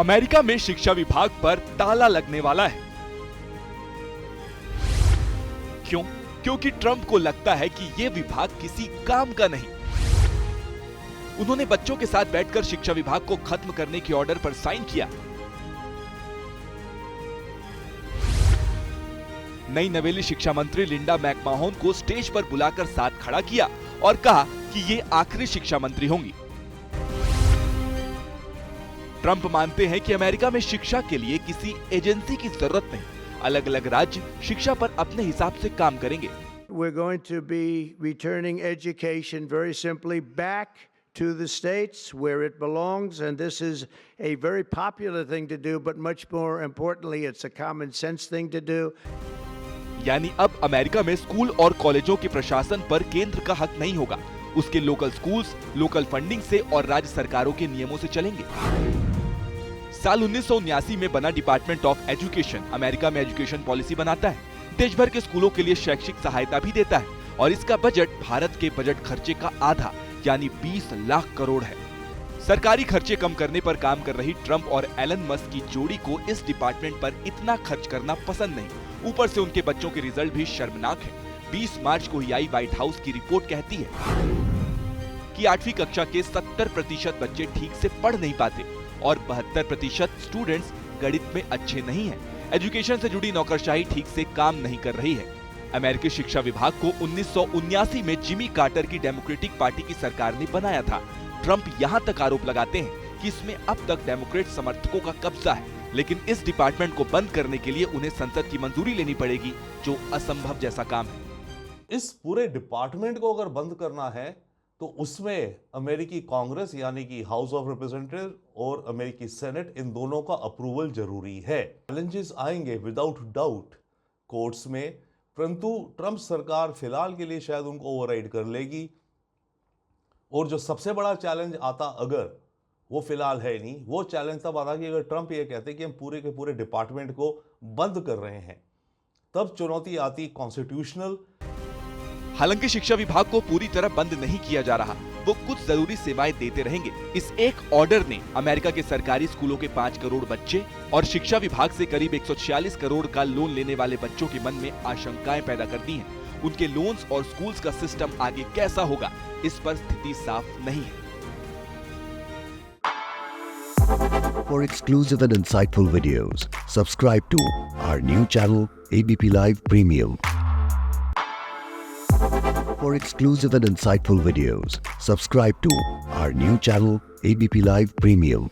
America में शिक्षा विभाग पर ताला लगने वाला है। क्यों? क्योंकि ट्रंप को लगता है कि ये विभाग किसी काम का नहीं। उन्होंने बच्चों के साथ बैठकर शिक्षा विभाग को खत्म करने के ऑर्डर पर साइन किया। नई नवेली शिक्षा मंत्री लिंडा मैकमाहोन को स्टेज पर बुलाकर साथ खड़ा किया और कहा कि ये आखिरी शिक्षा मंत्री होंगी। ट्रंप मानते हैं कि अमेरिका में शिक्षा के लिए किसी एजेंसी की जरूरत नहीं, अलग अलग राज्य शिक्षा पर अपने हिसाब से काम करेंगे। We're going to be returning education very simply back to the states where it belongs, and this is a very popular thing to do, but much more importantly, it's a common sense thing to do. यानी अब America में school और कॉलेजों के प्रशासन पर केंद्र का हक नहीं होगा, उसके लोकल स्कूल्स लोकल फंडिंग से और राज्य सरकारों के नियमों से चलेंगे। साल 1979 में बना डिपार्टमेंट ऑफ एजुकेशन अमेरिका में एजुकेशन पॉलिसी बनाता है, देश भर के स्कूलों के लिए शैक्षिक सहायता भी देता है और इसका बजट भारत के बजट खर्चे का आधा यानी 20 लाख करोड़ है। सरकारी खर्चे कम करने पर काम कर रही ट्रंप और एलन मस्क की जोड़ी को इस डिपार्टमेंट पर इतना खर्च करना पसंद नहीं। ऊपर से उनके बच्चों के रिजल्ट भी शर्मनाक है। 20 मार्च को ही आई व्हाइट हाउस की रिपोर्ट कहती है कि 8वीं कक्षा के 70% बच्चे ठीक से पढ़ नहीं पाते और 72% स्टूडेंट्स गणित में अच्छे नहीं हैं। एजुकेशन से जुड़ी नौकरशाही ठीक से काम नहीं कर रही है। अमेरिकी शिक्षा विभाग को 1979 में जिमी कार्टर की डेमोक्रेटिक पार्टी की सरकार ने बनाया था। ट्रंप यहाँ तक आरोप लगाते हैं कि इसमें अब तक डेमोक्रेट समर्थकों का कब्जा है, लेकिन इस डिपार्टमेंट को बंद करने के लिए उन्हें संसद की मंजूरी लेनी पड़ेगी, जो असंभव जैसा काम है। इस पूरे डिपार्टमेंट को अगर बंद करना है तो उसमें अमेरिकी कांग्रेस यानी कि हाउस ऑफ रिप्रेजेंटेटिव और अमेरिकी सेनेट, इन दोनों का अप्रूवल जरूरी है। चैलेंजेस आएंगे विदाउट डाउट कोर्ट्स में, परंतु ट्रंप सरकार फिलहाल के लिए शायद उनको ओवरराइड कर लेगी। और जो सबसे बड़ा चैलेंज आता, अगर वो फिलहाल है नहीं, वो चैलेंज तब आता कि अगर ट्रंप ये कहते कि हम पूरे के पूरे डिपार्टमेंट को बंद कर रहे हैं, तब चुनौती आती कॉन्स्टिट्यूशनल। हालांकि शिक्षा विभाग को पूरी तरह बंद नहीं किया जा रहा, वो कुछ जरूरी सेवाएं देते रहेंगे। इस एक ऑर्डर ने अमेरिका के सरकारी स्कूलों के 5 करोड़ बच्चे और शिक्षा विभाग से करीब 146 करोड़ का लोन लेने वाले बच्चों के मन में आशंकाएं पैदा कर दी हैं। उनके लोन्स और स्कूल्स का सिस्टम आगे कैसा होगा, इस पर स्थिति साफ नहीं है। For exclusive and insightful videos, subscribe to our new channel ABP Live Premium. For exclusive and insightful videos, subscribe to our new channel ABP Live Premium.